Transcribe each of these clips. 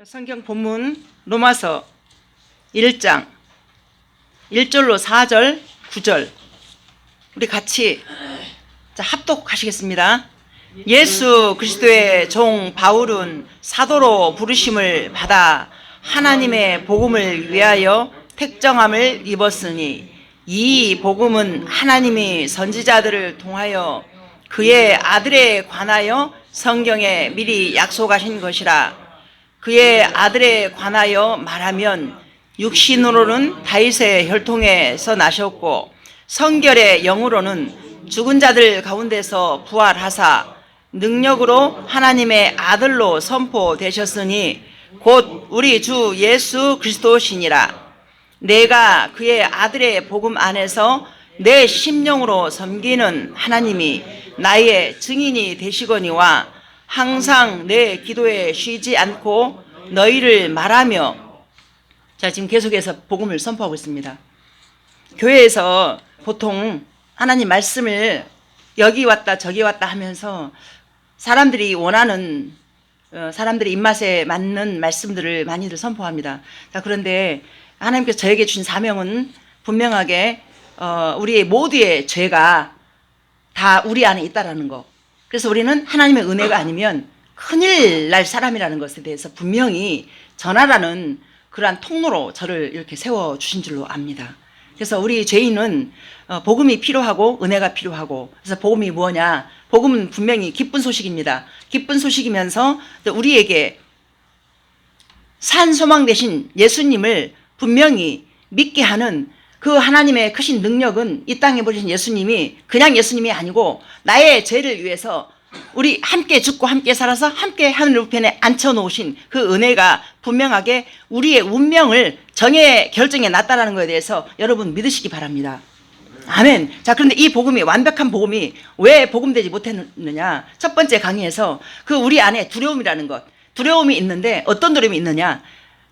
성경 본문 로마서 1장 1절로 4절 9절 우리 같이 합독하시겠습니다. 예수 그리스도의 종 바울은 사도로 부르심을 받아 하나님의 복음을 위하여 택정함을 입었으니 이 복음은 하나님이 선지자들을 통하여 그의 아들에 관하여 성경에 미리 약속하신 것이라. 그의 아들에 관하여 말하면 육신으로는 다윗의 혈통에서 나셨고 성결의 영으로는 죽은 자들 가운데서 부활하사 능력으로 하나님의 아들로 선포되셨으니 곧 우리 주 예수 그리스도시니라. 내가 그의 아들의 복음 안에서 내 심령으로 섬기는 하나님이 나의 증인이 되시거니와 항상 내 기도에 쉬지 않고 너희를 말하며 지금 계속해서 복음을 선포하고 있습니다. 교회에서 보통 하나님 말씀을 여기 왔다 저기 왔다 하면서 사람들이 원하는 사람들의 입맛에 맞는 말씀들을 많이들 선포합니다. 그런데 하나님께서 저에게 주신 사명은 분명하게 우리 모두의 죄가 다 우리 안에 있다라는 거. 그래서 우리는 하나님의 은혜가 아니면 큰일 날 사람이라는 것에 대해서 분명히 전하라는 그러한 통로로 저를 이렇게 세워주신 줄로 압니다. 그래서 우리 죄인은 복음이 필요하고 은혜가 필요하고, 그래서 복음이 뭐냐? 복음은 분명히 기쁜 소식입니다. 기쁜 소식이면서 우리에게 산 소망 되신 예수님을 분명히 믿게 하는 그 하나님의 크신 능력은 이 땅에 보내신 예수님이 그냥 예수님이 아니고 나의 죄를 위해서 우리 함께 죽고 함께 살아서 함께 하늘 우편에 앉혀놓으신 그 은혜가 분명하게 우리의 운명을 결정해 놨다라는 것에 대해서 여러분 믿으시기 바랍니다. 아멘. 자, 그런데 이 복음이, 완벽한 복음이 왜 복음되지 못했느냐? 첫 번째 강의에서 그 우리 안에 두려움이라는 것, 두려움이 있는데 어떤 두려움이 있느냐?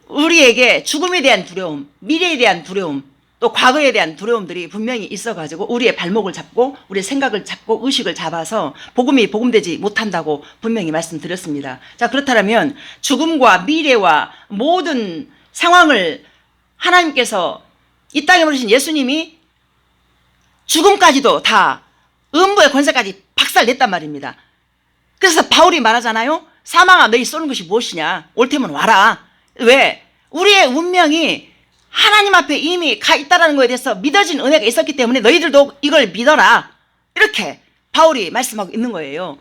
우리에게 죽음에 대한 두려움, 미래에 대한 두려움, 또 과거에 대한 두려움들이 분명히 있어가지고 우리의 발목을 잡고 우리의 생각을 잡고 의식을 잡아서 복음이 복음되지 못한다고 분명히 말씀드렸습니다. 자, 그렇다면 죽음과 미래와 모든 상황을 하나님께서 이 땅에 보내신 예수님이 죽음까지도 다 음부의 권세까지 박살냈단 말입니다. 그래서 바울이 말하잖아요. 사망아 너희 쏘는 것이 무엇이냐? 올 테면 와라. 왜? 우리의 운명이 하나님 앞에 이미 가 있다는 것에 대해서 믿어진 은혜가 있었기 때문에 너희들도 이걸 믿어라. 이렇게 바울이 말씀하고 있는 거예요.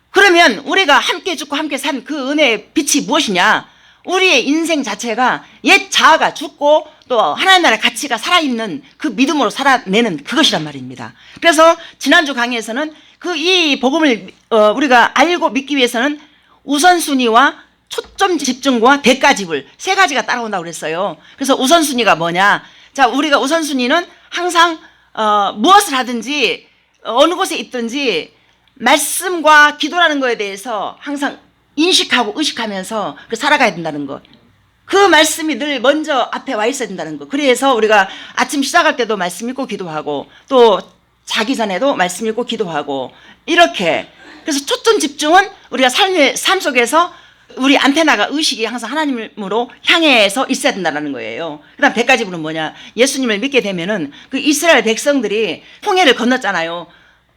그러면 우리가 함께 죽고 함께 산 그 은혜의 빛이 무엇이냐? 우리의 인생 자체가 옛 자아가 죽고 또 하나님 나라의 가치가 살아있는 그 믿음으로 살아내는 그것이란 말입니다. 그래서 지난주 강의에서는 이 복음을 우리가 알고 믿기 위해서는 우선순위와 초점 집중과 대가집을 세 가지가 따라온다고 그랬어요. 그래서 우선순위가 뭐냐? 자, 우리가 우선순위는 항상 무엇을 하든지 어느 곳에 있든지 말씀과 기도라는 거에 대해서 항상 인식하고 의식하면서 살아가야 된다는 것. 그 말씀이 늘 먼저 앞에 와 있어야 된다는 것. 그래서 우리가 아침 시작할 때도 말씀 읽고 기도하고 또 자기 전에도 말씀 읽고 기도하고 이렇게. 그래서 초점 집중은 우리가 삶 속에서 우리 안테나가 의식이 항상 하나님으로 향해서 있어야 된다는 거예요. 그 다음 대가집은 뭐냐? 예수님을 믿게 되면은 그 이스라엘 백성들이 홍해를 건넜잖아요.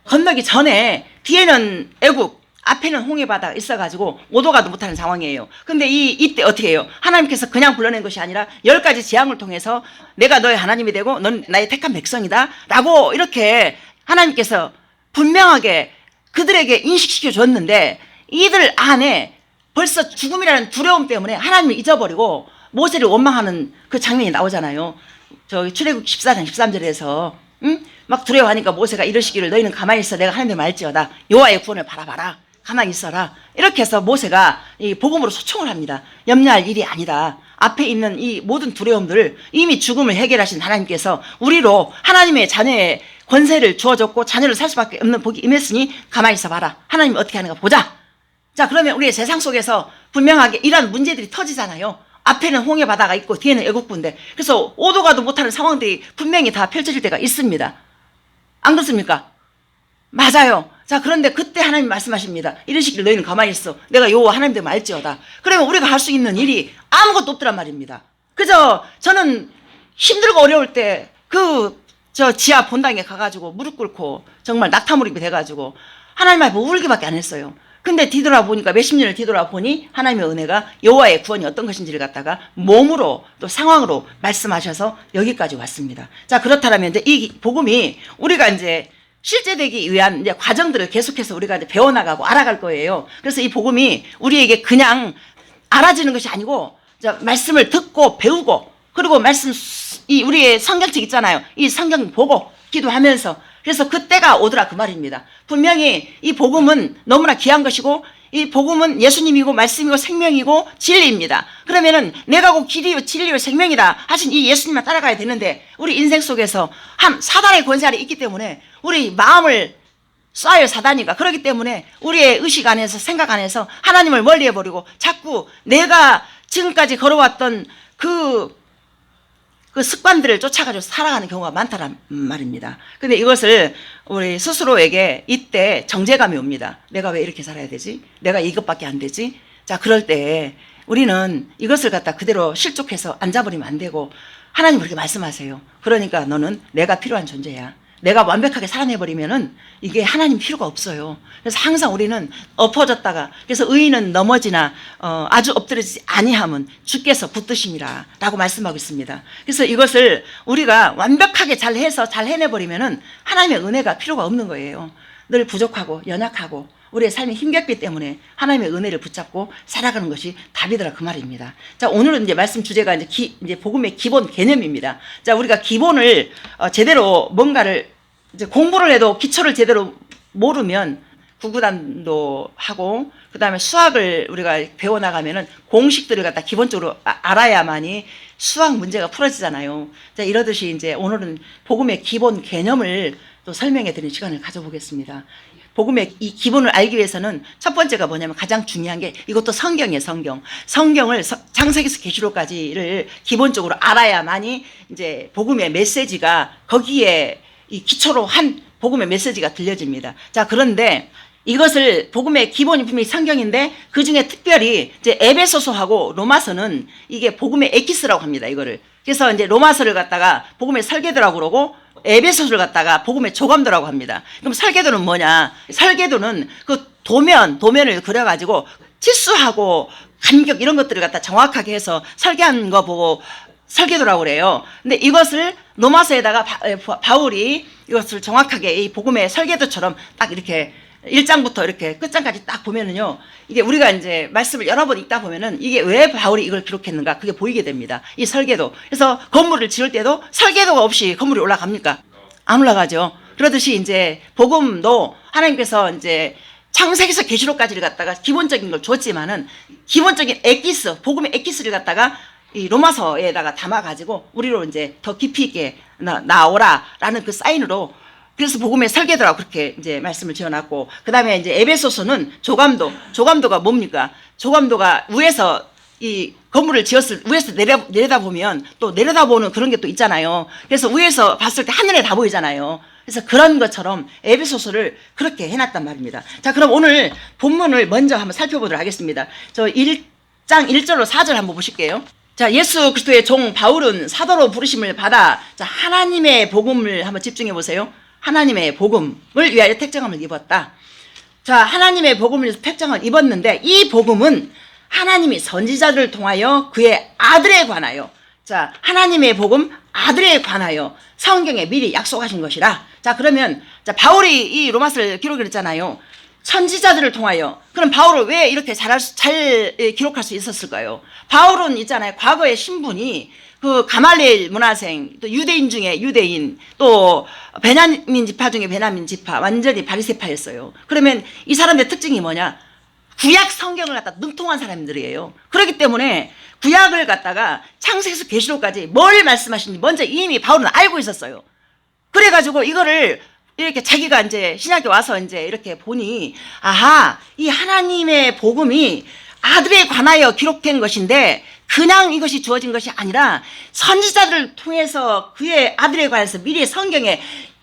건너기 전에 뒤에는 애국, 앞에는 홍해 바다가 있어가지고 오도가도 못하는 상황이에요. 근데 이때 어떻게 해요? 하나님께서 그냥 불러낸 것이 아니라 10가지 재앙을 통해서 내가 너의 하나님이 되고 넌 나의 택한 백성이다 라고 이렇게 하나님께서 분명하게 그들에게 인식시켜 줬는데 이들 안에 벌써 죽음이라는 두려움 때문에 하나님을 잊어버리고 모세를 원망하는 그 장면이 나오잖아요. 출애굽 14장 13절에서 막 두려워하니까 모세가 이러시기를 너희는 가만히 있어 내가 하나님을 말지어다 여호와의 구원을 바라봐라 가만히 있어라. 이렇게 해서 모세가 이 복음으로 소총을 합니다. 염려할 일이 아니다. 앞에 있는 이 모든 두려움들을 이미 죽음을 해결하신 하나님께서 우리로 하나님의 자녀의 권세를 주어줬고 자녀를 살 수밖에 없는 복이 임했으니 가만히 있어봐라. 하나님이 어떻게 하는가 보자. 자, 그러면 우리의 세상 속에서 분명하게 이런 문제들이 터지잖아요. 앞에는 홍해 바다가 있고 뒤에는 애국부인데 그래서 오도 가도 못하는 상황들이 분명히 다 펼쳐질 때가 있습니다. 안 그렇습니까? 맞아요. 자, 그런데 그때 하나님 말씀하십니다. 이르시길 너희는 가만히 있어. 내가 요 하나님 되면 알지어다. 그러면 우리가 할 수 있는 일이 아무것도 없더란 말입니다. 그저 저는 힘들고 어려울 때 저 지하 본당에 가가지고 무릎 꿇고 정말 낙타무릎이 돼가지고 하나님 앞에 울기밖에 안 했어요. 근데 뒤돌아보니까 몇십 년을 뒤돌아보니 하나님의 은혜가 여호와의 구원이 어떤 것인지를 갖다가 몸으로 또 상황으로 말씀하셔서 여기까지 왔습니다. 자, 그렇다면 이제 이 복음이 우리가 이제 실제되기 위한 이제 과정들을 계속해서 우리가 이제 배워나가고 알아갈 거예요. 그래서 이 복음이 우리에게 그냥 알아지는 것이 아니고 말씀을 듣고 배우고 그리고 우리의 성경책 있잖아요. 이 성경 보고 기도하면서 그래서 그때가 오더라 그 말입니다. 분명히 이 복음은 너무나 귀한 것이고 이 복음은 예수님이고 말씀이고 생명이고 진리입니다. 그러면은 내가 곧 길이요 진리요 생명이다 하신 이 예수님만 따라가야 되는데 우리 인생 속에서 사단의 권세 아래 있기 때문에 우리 마음을 쏴요 사단이가. 그렇기 때문에 우리의 의식 안에서 생각 안에서 하나님을 멀리해버리고 자꾸 내가 지금까지 걸어왔던 그 습관들을 쫓아가지고 살아가는 경우가 많다란 말입니다. 근데 이것을 우리 스스로에게 이때 정죄감이 옵니다. 내가 왜 이렇게 살아야 되지? 내가 이것밖에 안 되지? 자, 그럴 때 우리는 이것을 갖다 그대로 실족해서 앉아버리면 안 되고 하나님 그렇게 말씀하세요. 그러니까 너는 내가 필요한 존재야. 내가 완벽하게 살아내버리면은 이게 하나님 필요가 없어요. 그래서 항상 우리는 엎어졌다가 그래서 의인은 넘어지나 아주 엎드러지지 아니함은 주께서 붙드심이라 라고 말씀하고 있습니다. 그래서 이것을 우리가 완벽하게 잘해서 잘 해내버리면은 하나님의 은혜가 필요가 없는 거예요. 늘 부족하고 연약하고 우리의 삶이 힘겹기 때문에 하나님의 은혜를 붙잡고 살아가는 것이 답이더라 그 말입니다. 자, 오늘은 이제 말씀 주제가 이제 복음의 기본 개념입니다. 자, 우리가 기본을 제대로 뭔가를 이제 공부를 해도 기초를 제대로 모르면 구구단도 하고 그다음에 수학을 우리가 배워나가면은 공식들을 갖다 기본적으로 알아야만이 수학 문제가 풀어지잖아요. 자, 이러듯이 이제 오늘은 복음의 기본 개념을 또 설명해 드리는 시간을 가져보겠습니다. 복음의 이 기본을 알기 위해서는 첫 번째가 뭐냐면 가장 중요한 게 이것도 성경이에요. 성경을 창세기에서 계시록까지를 기본적으로 알아야만이 이제 복음의 메시지가 거기에 이 기초로 한 복음의 메시지가 들려집니다. 자, 그런데 이것을 복음의 기본이 분명히 성경인데 그 중에 특별히 이제 에베소서하고 로마서는 이게 복음의 에키스라고 합니다. 이거를. 그래서 이제 로마서를 갖다가 복음의 설계도라고 그러고 에베소서를 갖다가 복음의 조감도라고 합니다. 그럼 설계도는 뭐냐? 설계도는 그 도면을 그려가지고 치수하고 간격 이런 것들을 갖다 정확하게 해서 설계한 거 보고 설계도라고 그래요. 근데 이것을 로마서에다가 바울이 이것을 정확하게 이 복음의 설계도처럼 딱 이렇게 1장부터 이렇게 끝장까지 딱 보면은요, 이게 우리가 이제 말씀을 여러 번 읽다 보면은 이게 왜 바울이 이걸 기록했는가 그게 보이게 됩니다. 이 설계도. 그래서 건물을 지을 때도 설계도가 없이 건물이 올라갑니까? 안 올라가죠. 그러듯이 이제 복음도 하나님께서 이제 창세기에서 계시록까지를 갖다가 기본적인 걸 줬지만은 기본적인 에키스, 복음의 에키스를 갖다가 이 로마서에다가 담아가지고 우리로 이제 더 깊이 있게 나오라라는 그 사인으로 그래서 복음의 설계도라고 그렇게 이제 말씀을 지어놨고 그 다음에 이제 에베소서는 조감도가 뭡니까? 조감도가 위에서 이 건물을 위에서 내려다보면 또 내려다보는 그런 게 또 있잖아요. 그래서 위에서 봤을 때 하늘에 다 보이잖아요. 그래서 그런 것처럼 에베소서를 그렇게 해놨단 말입니다. 자, 그럼 오늘 본문을 먼저 한번 살펴보도록 하겠습니다. 저 1장 1절로 4절 한번 보실게요. 자, 예수 그리스도의 종 바울은 사도로 부르심을 받아 자, 하나님의 복음을 한번 집중해 보세요. 하나님의 복음을 위하여 택정함을 입었다. 자, 하나님의 복음을 위해서 택정함을 입었는데 이 복음은 하나님이 선지자들을 통하여 그의 아들에 관하여 자, 하나님의 복음 아들에 관하여 성경에 미리 약속하신 것이라. 자, 그러면 자, 바울이 이 로마서를 기록을 했잖아요. 선지자들을 통하여. 그럼 바울을 왜 이렇게 잘 기록할 수 있었을까요? 바울은 있잖아요. 과거의 신분이 그 가말리엘 문화생, 또 유대인 중에 유대인, 또 베냐민 지파 중에 베냐민 지파, 완전히 바리새파였어요. 그러면 이 사람들의 특징이 뭐냐? 구약 성경을 갖다 능통한 사람들이에요. 그렇기 때문에 구약을 갖다가 창세기에서 계시록까지 뭘 말씀하시는지 먼저 이미 바울은 알고 있었어요. 그래가지고 이거를 이렇게 자기가 이제 신약에 와서 이제 이렇게 보니 아하, 이 하나님의 복음이 아들에 관하여 기록된 것인데 그냥 이것이 주어진 것이 아니라 선지자들을 통해서 그의 아들에 관해서 미리 성경에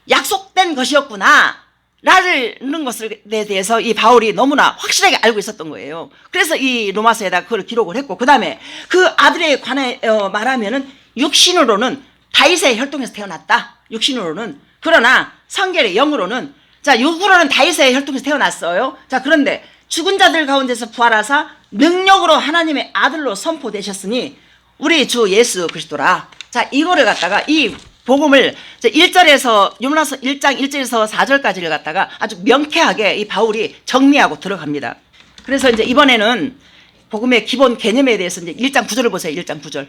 약속된 것이었구나 라는 것에 대해서 이 바울이 너무나 확실하게 알고 있었던 거예요. 그래서 이 로마서에다 그걸 기록을 했고, 그 다음에 그 아들에 관해 말하면은 육신으로는 다윗의 혈통에서 태어났다. 육신으로는. 그러나 성결의 영으로는, 자, 육으로는 다윗의 혈통에서 태어났어요. 자, 그런데 죽은 자들 가운데서 부활하사 능력으로 하나님의 아들로 선포되셨으니 우리 주 예수 그리스도라. 자, 이거를 갖다가 이 복음을 1절에서 요나서 1장 1절에서 4절까지를 갖다가 아주 명쾌하게 이 바울이 정리하고 들어갑니다. 그래서 이제 이번에는 복음의 기본 개념에 대해서 이제 1장 9절을 보세요. 1장 9절.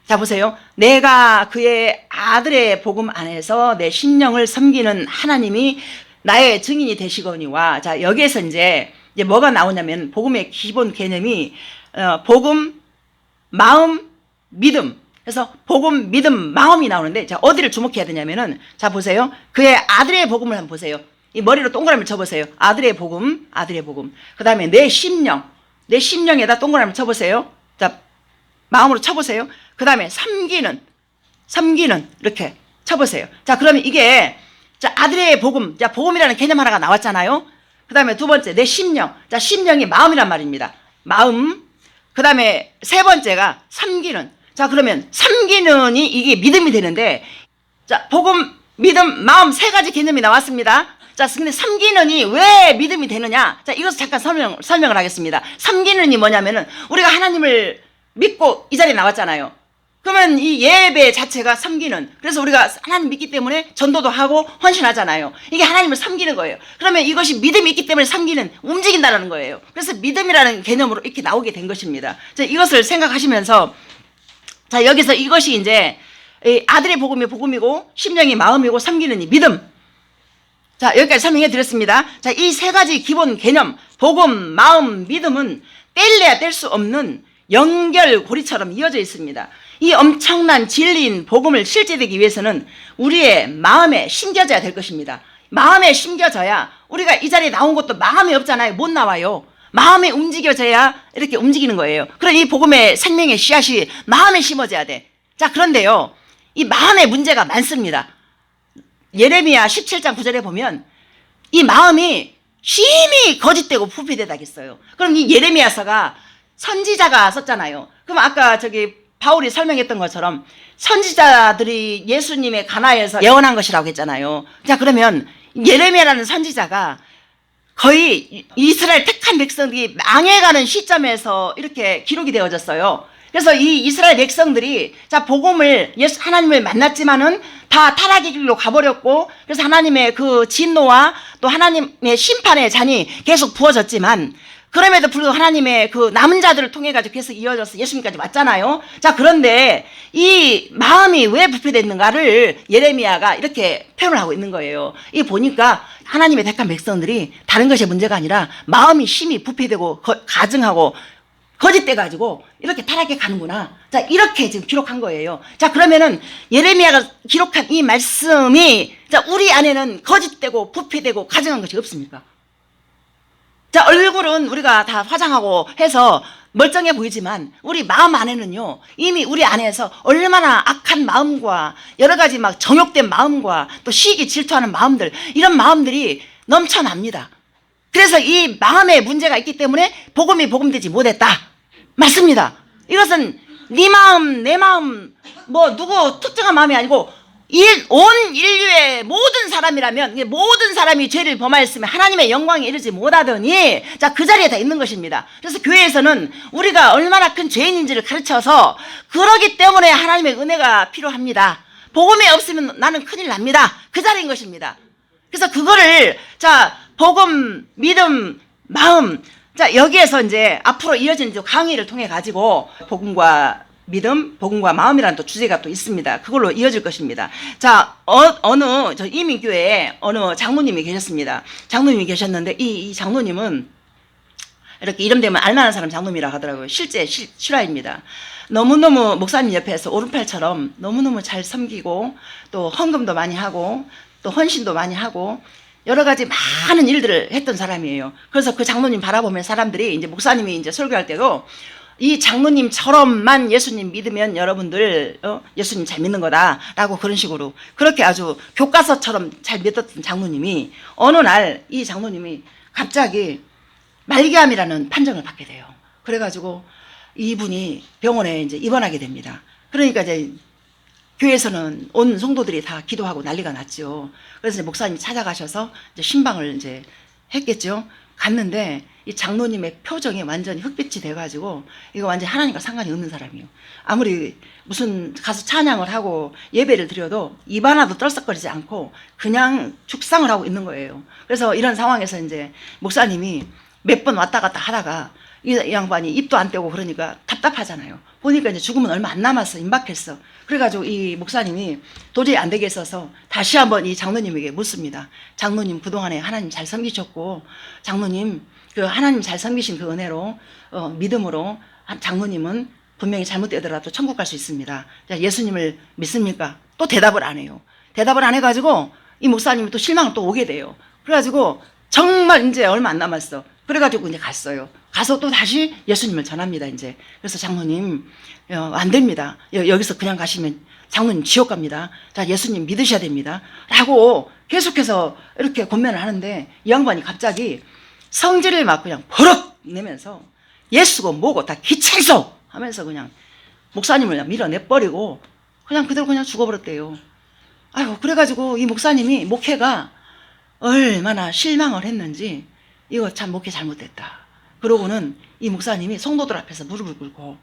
자, 보세요. 내가 그의 아들의 복음 안에서 내 심령을 섬기는 하나님이 나의 증인이 되시거니와. 자, 여기에서 이제 뭐가 나오냐면 복음의 기본 개념이 복음, 마음, 믿음. 그래서 복음, 믿음, 마음이 나오는데, 자, 어디를 주목해야 되냐면은, 자, 보세요. 그의 아들의 복음을 한번 보세요. 이 머리로 동그라미를 쳐보세요. 아들의 복음, 아들의 복음. 그 다음에 내 심령, 내 심령에다 동그라미를 쳐보세요. 자, 마음으로 쳐보세요. 그 다음에 섬기는, 이렇게 쳐보세요. 자, 그러면 이게, 자, 아들의 복음, 자, 복음이라는 개념 하나가 나왔잖아요. 그 다음에 두 번째, 내 심령. 자, 심령이 마음이란 말입니다. 마음. 그 다음에 세 번째가 섬기는. 자, 그러면 섬기는이 이게 믿음이 되는데, 자, 복음, 믿음, 마음 세 가지 개념이 나왔습니다. 자, 근데 섬기는이 왜 믿음이 되느냐? 자, 이것을 잠깐 설명을 하겠습니다. 섬기는이 뭐냐면은 우리가 하나님을 믿고 이 자리에 나왔잖아요. 그러면 이 예배 자체가 섬기는, 그래서 우리가 하나님 믿기 때문에 전도도 하고 헌신하잖아요. 이게 하나님을 섬기는 거예요. 그러면 이것이 믿음이 있기 때문에 섬기는, 움직인다는 거예요. 그래서 믿음이라는 개념으로 이렇게 나오게 된 것입니다. 자, 이것을 생각하시면서, 자, 여기서 이것이 이제 아들의 복음이 복음이고 심령이 마음이고 섬기는 이 믿음. 자, 여기까지 설명해 드렸습니다. 자, 이 세 가지 기본 개념, 복음, 마음, 믿음은 뗄래야 뗄 수 없는 연결고리처럼 이어져 있습니다. 이 엄청난 진리인 복음을 실제되기 위해서는 우리의 마음에 심겨져야 될 것입니다. 마음에 심겨져야, 우리가 이 자리에 나온 것도 마음이 없잖아요. 못 나와요. 마음에 움직여져야 이렇게 움직이는 거예요. 그럼 이 복음의 생명의 씨앗이 마음에 심어져야 돼. 자, 그런데요, 이 마음에 문제가 많습니다. 예레미야 17장 9절에 보면 이 마음이 심히 거짓되고 부패되다겠어요. 그럼 이 예레미야서가 선지자가 썼잖아요. 그럼 아까 바울이 설명했던 것처럼 선지자들이 예수님의 가나에서 예언한 것이라고 했잖아요. 자, 그러면 예레미야라는 선지자가 거의 이스라엘 택한 백성들이 망해가는 시점에서 이렇게 기록이 되어졌어요. 그래서 이 이스라엘 백성들이, 자, 복음을, 하나님을 만났지만은 다 타락의 길로 가버렸고, 그래서 하나님의 그 진노와 또 하나님의 심판의 잔이 계속 부어졌지만, 그럼에도 불구하고 하나님의 그 남은 자들을 통해 가지고 계속 이어져서 예수님까지 왔잖아요. 자, 그런데 이 마음이 왜 부패됐는가를 예레미야가 이렇게 표현을 하고 있는 거예요. 이 보니까 하나님의 택한 백성들이 다른 것이 문제가 아니라 마음이 심히 부패되고 가증하고 거짓돼 가지고 이렇게 타락해 가는구나. 자, 이렇게 지금 기록한 거예요. 자, 그러면은 예레미야가 기록한 이 말씀이, 자, 우리 안에는 거짓되고 부패되고 가증한 것이 없습니까? 자, 얼굴은 우리가 다 화장하고 해서 멀쩡해 보이지만 우리 마음 안에는요, 이미 우리 안에서 얼마나 악한 마음과 여러 가지 막 정욕된 마음과 또 시기 질투하는 마음들, 이런 마음들이 넘쳐납니다. 그래서 이 마음에 문제가 있기 때문에 복음이 복음되지 못했다. 맞습니다. 이것은 네 마음, 내 마음, 뭐 누구 특정한 마음이 아니고 온 인류의 모든 사람이라면, 모든 사람이 죄를 범하였으면 하나님의 영광에 이르지 못하더니, 자, 그 자리에 다 있는 것입니다. 그래서 교회에서는 우리가 얼마나 큰 죄인인지를 가르쳐서, 그러기 때문에 하나님의 은혜가 필요합니다. 복음이 없으면 나는 큰일 납니다. 그 자리인 것입니다. 그래서 그거를, 자, 복음, 믿음, 마음, 자, 여기에서 이제 앞으로 이어진 강의를 통해 가지고 복음과 믿음, 복음과 마음이라는 또 주제가 또 있습니다. 그걸로 이어질 것입니다. 자, 저 이민교회에 어느 장로님이 계셨습니다. 장로님이 계셨는데 이 장로님은 이렇게 이름 되면 알만한 사람 장로님이라고 하더라고요. 실제 실화입니다. 너무너무 목사님 옆에서 오른팔처럼 너무너무 잘 섬기고 또 헌금도 많이 하고 또 헌신도 많이 하고 여러 가지 많은 일들을 했던 사람이에요. 그래서 그 장로님 바라보면 사람들이 이제 목사님이 이제 설교할 때도 이 장로님처럼만 예수님 믿으면 여러분들 예수님 잘 믿는 거다라고 그런 식으로 그렇게 아주 교과서처럼 잘 믿었던 장로님이 어느 날 이 장로님이 갑자기 말기암이라는 판정을 받게 돼요. 그래가지고 이분이 병원에 이제 입원하게 됩니다. 그러니까 이제 교회에서는 온 성도들이 다 기도하고 난리가 났죠. 그래서 이제 목사님이 찾아가셔서 이제 신방을 이제 했겠죠. 갔는데 이 장로님의 표정이 완전히 흑빛이 돼가지고 이거 완전히 하나님과 상관이 없는 사람이에요. 아무리 무슨 가서 찬양을 하고 예배를 드려도 입 하나도 떨썩거리지 않고 그냥 죽상을 하고 있는 거예요. 그래서 이런 상황에서 이제 목사님이 몇 번 왔다 갔다 하다가 이 양반이 입도 안 떼고 그러니까 답답하잖아요. 보니까 이제 죽으면 얼마 안 남았어. 임박했어. 그래가지고 이 목사님이 도저히 안 되겠어서 다시 한번 이 장로님에게 묻습니다. 장로님 그동안에 하나님 잘 섬기셨고 장로님 그 하나님 잘 섬기신 그 은혜로 믿음으로 장로님은 분명히 잘못되더라도 천국 갈 수 있습니다. 예수님을 믿습니까? 또 대답을 안 해요. 대답을 안 해가지고 이 목사님이 또 실망을 또 오게 돼요. 그래가지고 정말 이제 얼마 안 남았어. 그래가지고 이제 갔어요. 가서 또 다시 예수님을 전합니다, 이제. 그래서 장로님, 안 됩니다. 여기서 그냥 가시면 장로님 지옥 갑니다. 자, 예수님 믿으셔야 됩니다. 라고 계속해서 이렇게 권면을 하는데 이 양반이 갑자기 성질을 막 그냥 버럭 내면서 예수고 뭐고 다 귀찮소! 하면서 그냥 목사님을 그냥 밀어내버리고 그냥 그대로 그냥 죽어버렸대요. 아이고, 그래가지고 이 목사님이 목회가 얼마나 실망을 했는지 이거 참 목회 잘못됐다. 그러고는 이 목사님이 성도들 앞에서 무릎을 꿇고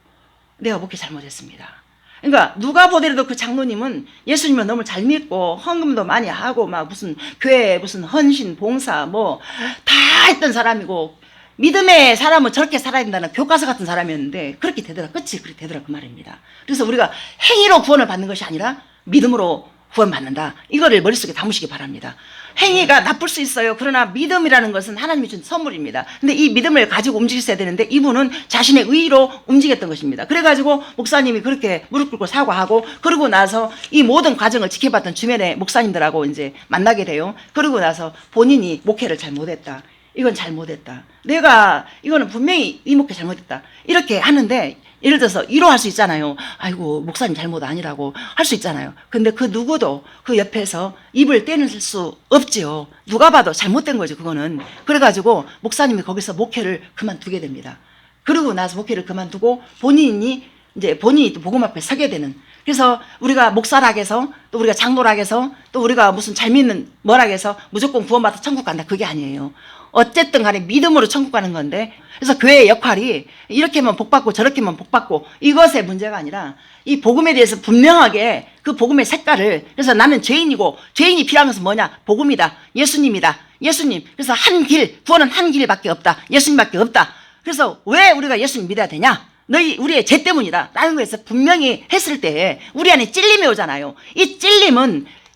내가 목회 잘못했습니다. 그러니까 누가 보더라도 그 장로님은 예수님을 너무 잘 믿고 헌금도 많이 하고 막 무슨 교회 무슨 헌신 봉사 뭐 다 했던 사람이고 믿음의 사람은 저렇게 살아야 된다는 교과서 같은 사람이었는데 그렇게 되더라. 끝이 그렇게 되더라 그 말입니다. 그래서 우리가 행위로 구원을 받는 것이 아니라 믿음으로 구원받는다. 이거를 머릿속에 담으시기 바랍니다. 행위가 나쁠 수 있어요. 그러나 믿음이라는 것은 하나님이 준 선물입니다. 근데 이 믿음을 가지고 움직였어야 되는데 이분은 자신의 의로 움직였던 것입니다. 그래가지고 목사님이 그렇게 무릎 꿇고 사과하고 그러고 나서 이 모든 과정을 지켜봤던 주변의 목사님들하고 이제 만나게 돼요. 그러고 나서 본인이 목회를 잘못했다. 이건 잘못했다. 내가 이거는 분명히 이 목회 잘못했다. 이렇게 하는데 예를 들어서 위로할 수 있잖아요. 아이고 목사님 잘못 아니라고 할 수 있잖아요. 근데 그 누구도 그 옆에서 입을 떼낼 수 없지요. 누가 봐도 잘못된 거죠 그거는. 그래가지고 목사님이 거기서 목회를 그만두게 됩니다. 그러고 나서 목회를 그만두고 본인이 또 복음 앞에 서게 되는. 그래서 우리가 목사락에서 또 우리가 장로락에서 또 우리가 무슨 잘 믿는 뭐락에서 무조건 구원받아 천국 간다 그게 아니에요. 어쨌든 간에 믿음으로 천국 가는 건데 그래서 교회의 역할이 이렇게만 복받고 저렇게만 복받고 이것의 문제가 아니라 이 복음에 대해서 분명하게 그 복음의 색깔을 그래서 나는 죄인이고 죄인이 필요한 것은 뭐냐? 복음이다. 예수님이다. 예수님. 그래서 한 길, 구원은 한 길밖에 없다. 예수님밖에 없다. 그래서 왜 우리가 예수님 믿어야 되냐? 우리의 죄 때문이다. 라는 거에서 분명히 했을 때 우리 안에 찔림이 오잖아요. 이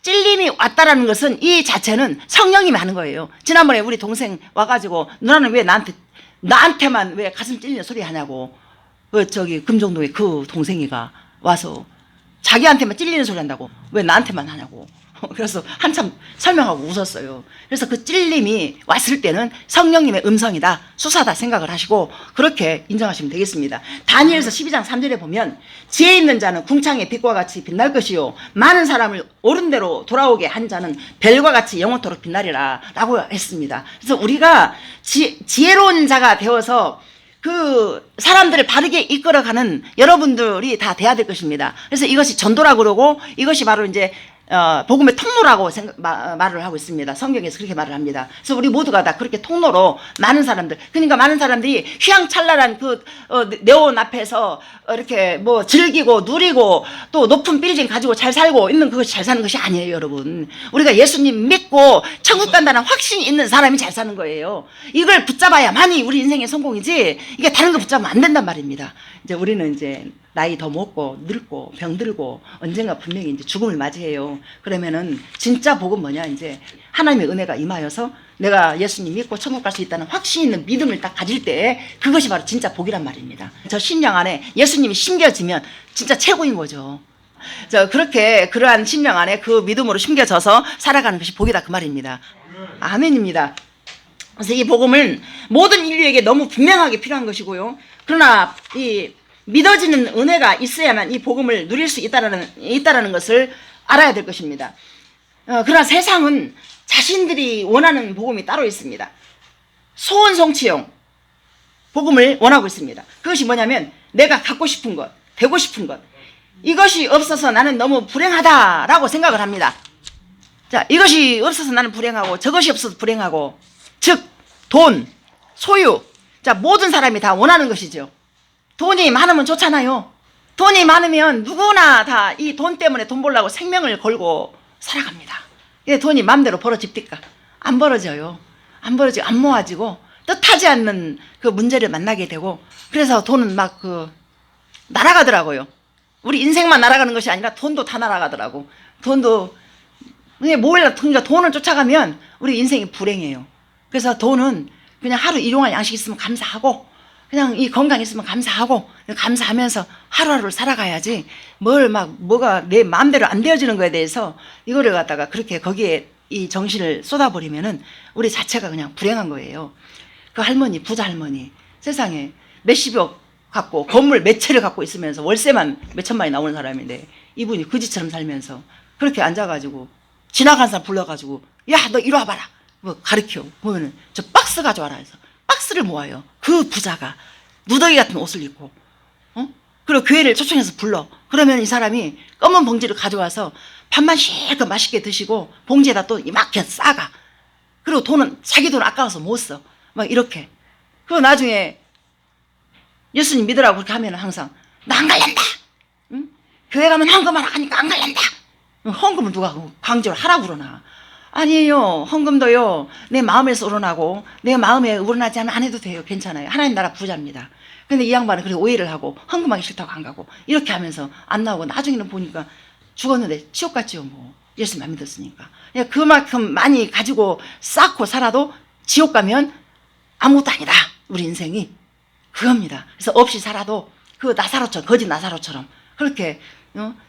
찔림이 왔다라는 것은 이 자체는 성령님이 하는 거예요. 지난번에 우리 동생 와가지고 누나는 왜 나한테만 왜 가슴 찔리는 소리 하냐고 금정동에 그 동생이가 와서 자기한테만 찔리는 소리 한다고 왜 나한테만 하냐고 그래서 한참 설명하고 웃었어요. 그래서 그 찔림이 왔을 때는 성령님의 음성이다 수사다 생각을 하시고 그렇게 인정하시면 되겠습니다. 다니엘서 12장 3절에 보면 지혜 있는 자는 궁창의 빛과 같이 빛날 것이요 많은 사람을 옳은 대로 돌아오게 한 자는 별과 같이 영원토록 빛나리라 라고 했습니다. 그래서 우리가 지혜로운 자가 되어서 그 사람들을 바르게 이끌어가는 여러분들이 다 돼야 될 것입니다. 그래서 이것이 전도라고 그러고 이것이 바로 이제 복음의 통로라고 말을 하고 있습니다. 성경에서 그렇게 말을 합니다. 그래서 우리 모두가 다 그렇게 통로로 많은 사람들, 그러니까 많은 사람들이 휘황찬란한 그 네온 앞에서 이렇게 뭐 즐기고 누리고 또 높은 빌딩 가지고 잘 살고 있는 그것이 잘 사는 것이 아니에요, 여러분. 우리가 예수님 믿고 천국 간다는 확신이 있는 사람이 잘 사는 거예요. 이걸 붙잡아야만이 우리 인생의 성공이지 이게 다른 거 붙잡으면 안 된단 말입니다. 이제 우리는 이제 나이 더 먹고 늙고 병들고 언젠가 분명히 이제 죽음을 맞이해요. 그러면은 진짜 복은 뭐냐? 이제 하나님의 은혜가 임하여서 내가 예수님 믿고 천국 갈 수 있다는 확신 있는 믿음을 딱 가질 때 그것이 바로 진짜 복이란 말입니다. 저 심령 안에 예수님이 심겨지면 진짜 최고인 거죠. 그렇게 그러한 심령 안에 그 믿음으로 심겨져서 살아가는 것이 복이다 그 말입니다. 아멘입니다. 그래서 이 복음은 모든 인류에게 너무 분명하게 필요한 것이고요. 그러나 이 믿어지는 은혜가 있어야만 이 복음을 누릴 수 있다라는 것을 알아야 될 것입니다. 그러나 세상은 자신들이 원하는 복음이 따로 있습니다. 소원 성취형 복음을 원하고 있습니다. 그것이 뭐냐면 내가 갖고 싶은 것, 되고 싶은 것, 이것이 없어서 나는 너무 불행하다라고 생각을 합니다. 자, 이것이 없어서 나는 불행하고 저것이 없어서 불행하고, 즉 돈, 소유, 자, 모든 사람이 다 원하는 것이죠. 돈이 많으면 좋잖아요. 돈이 많으면 누구나 다 이 돈 때문에 돈 벌려고 생명을 걸고 살아갑니다. 돈이 마음대로 벌어집니까? 안 벌어져요. 안 벌어지고 안 모아지고 뜻하지 않는 그 문제를 만나게 되고, 그래서 돈은 막 날아가더라고요. 우리 인생만 날아가는 것이 아니라 돈도 다 날아가더라고. 돈도 그러니까 돈을 쫓아가면 우리 인생이 불행해요. 그래서 돈은 그냥 하루 일용할 양식 있으면 감사하고, 그냥 이 건강 있으면 감사하고, 감사하면서 하루하루를 살아가야지, 뭐가 내 마음대로 안 되어지는 거에 대해서 이거를 갖다가 그렇게 거기에 이 정신을 쏟아버리면은 우리 자체가 그냥 불행한 거예요. 그 할머니, 부자 할머니, 세상에 몇십억 갖고 건물 몇 채를 갖고 있으면서 월세만 몇천만이 나오는 사람인데, 이분이 거지처럼 살면서 그렇게 앉아가지고 지나간 사람 불러가지고, 야, 너 이리 와봐라, 뭐 가르쳐 보면은 저 박스 가져와라 해서 박스를 모아요. 그 부자가 누더기 같은 옷을 입고, 그리고 교회를 초청해서 불러. 그러면 이 사람이 검은 봉지를 가져와서 밥만 실컷 맛있게 드시고 봉지에다 또 이만큼 싸가. 그리고 돈은 자기 돈 아까워서 못 써. 막 이렇게. 그리고 나중에 예수님 믿으라고 그렇게 하면 항상 나 안 갈란다. 응? 교회 가면 헌금하라 하니까 안 갈란다. 헌금을 누가 강제로 하라고 그러나. 아니에요. 헌금도요, 내 마음에서 우러나고 내 마음에 우러나지 않으면 안 해도 돼요. 괜찮아요. 하나님 나라 부자입니다. 근데 이 양반은 그렇게 오해를 하고 헌금하기 싫다고 안 가고 이렇게 하면서 안 나오고, 나중에는 보니까 죽었는데 지옥 갔지요. 뭐 예수님 안 믿었으니까. 그만큼 많이 가지고 쌓고 살아도 지옥 가면 아무것도 아니다. 우리 인생이 그겁니다. 그래서 없이 살아도 그 나사로처럼, 거짓 나사로처럼 그렇게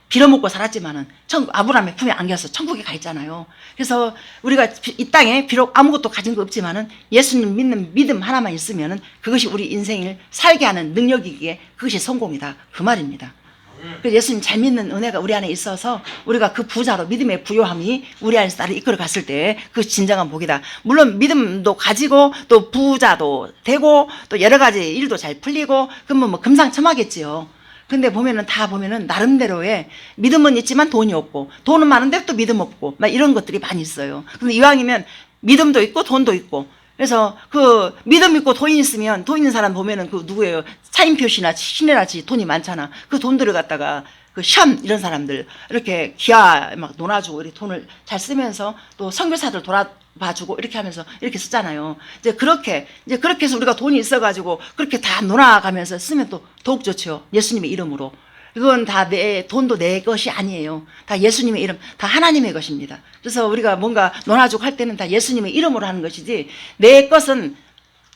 빌어먹고 살았지만은 아브라함의 품에 안겨서 천국에 가 있잖아요. 그래서 우리가 이 땅에 비록 아무것도 가진 거 없지만은 예수님 믿는 믿음 하나만 있으면은 그것이 우리 인생을 살게 하는 능력이기에 그것이 성공이다, 그 말입니다. 그래서 예수님 잘 믿는 은혜가 우리 안에 있어서 우리가 그 부자로, 믿음의 부요함이 우리 안에서 나를 이끌어 갔을 때 그 진정한 복이다. 물론 믿음도 가지고 또 부자도 되고 또 여러 가지 일도 잘 풀리고 그러면 뭐 금상첨화겠지요. 근데 보면은 다 보면은 나름대로의 믿음은 있지만 돈이 없고, 돈은 많은데 또 믿음 없고, 막 이런 것들이 많이 있어요. 근데 이왕이면 믿음도 있고 돈도 있고, 그래서 그 믿음 있고 돈 있으면, 돈 있는 사람 보면은 그 누구예요? 차인표 씨나 신혜라씨 돈이 많잖아. 그 돈들을 갖다가 그 이런 사람들 이렇게 기아 막 놀아주고 이렇게 돈을 잘 쓰면서 또 선교사들 돌아봐주고 이렇게 하면서 이렇게 쓰잖아요. 이제 그렇게 해서 우리가 돈이 있어가지고 그렇게 다 놀아가면서 쓰면 또 더욱 좋죠. 예수님의 이름으로. 이건 다 돈도 내 것이 아니에요. 다 예수님의 이름, 다 하나님의 것입니다. 그래서 우리가 뭔가 놀아주고 할 때는 다 예수님의 이름으로 하는 것이지, 내 것은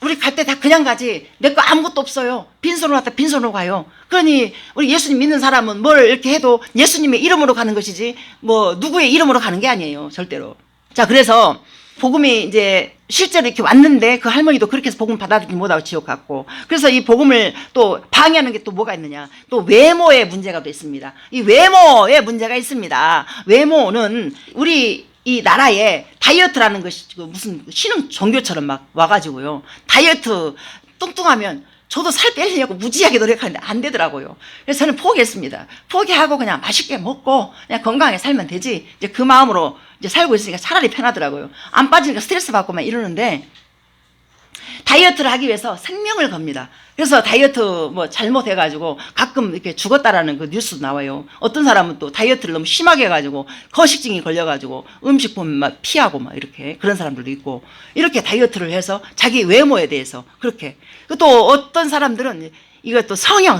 우리 갈 때 다 그냥 가지, 내 거 아무것도 없어요. 빈손으로 갔다 빈손으로 가요. 그러니 우리 예수님 믿는 사람은 뭘 이렇게 해도 예수님의 이름으로 가는 것이지 뭐 누구의 이름으로 가는 게 아니에요. 절대로. 자, 그래서 복음이 이제 실제로 이렇게 왔는데 그 할머니도 그렇게 해서 복음 받아들이지 못하고 지옥 갔고, 그래서 이 복음을 또 방해하는 게 또 뭐가 있느냐, 또 외모의 문제가 또 있습니다. 이 외모의 문제가 있습니다. 외모는 우리 이 나라에 다이어트라는 것이 무슨 신흥 종교처럼 막 와가지고요, 다이어트 뚱뚱하면 저도 살 빼려고 무지하게 노력하는데 안 되더라고요. 그래서 저는 포기했습니다. 포기하고 그냥 맛있게 먹고 그냥 건강하게 살면 되지, 이제 그 마음으로 이제 살고 있으니까 차라리 편하더라고요. 안 빠지니까 스트레스 받고 막 이러는데, 다이어트를 하기 위해서 생명을 겁니다. 그래서 다이어트 뭐 잘못해가지고 가끔 이렇게 죽었다라는 그 뉴스도 나와요. 어떤 사람은 또 다이어트를 너무 심하게 해가지고 거식증이 걸려가지고 음식 보면 막 피하고 막 이렇게 그런 사람들도 있고, 이렇게 다이어트를 해서 자기 외모에 대해서 그렇게. 또 어떤 사람들은 이것도 성형,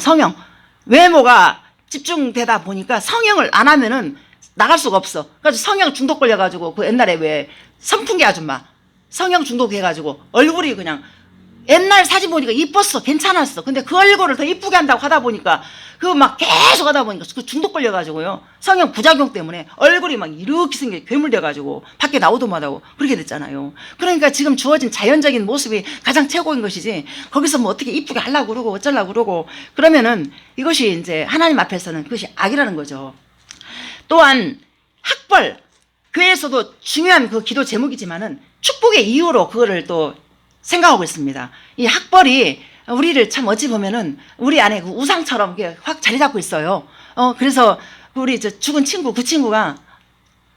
외모가 집중되다 보니까 성형을 안 하면은 나갈 수가 없어. 그래서 성형 중독 걸려가지고 그 옛날에 왜 선풍기 아줌마 성형 중독해가지고 얼굴이 그냥 옛날 사진 보니까 이뻤어. 괜찮았어. 근데 그 얼굴을 더 이쁘게 한다고 하다 보니까 그 막 계속 하다 보니까 그 중독 걸려가지고요. 성형 부작용 때문에 얼굴이 막 이렇게 생겨 괴물돼가지고 밖에 나오도 못하고 그렇게 됐잖아요. 그러니까 지금 주어진 자연적인 모습이 가장 최고인 것이지 거기서 뭐 어떻게 이쁘게 하려고 그러고 어쩌려고 그러고 그러면은 이것이 이제 하나님 앞에서는 그것이 악이라는 거죠. 또한 학벌, 교회에서도 중요한 그 기도 제목이지만은 축복의 이유로 그거를 또 생각하고 있습니다. 이 학벌이 우리를 참 어찌 보면은 우리 안에 그 우상처럼 확 자리 잡고 있어요. 그래서 우리 저 죽은 친구, 그 친구가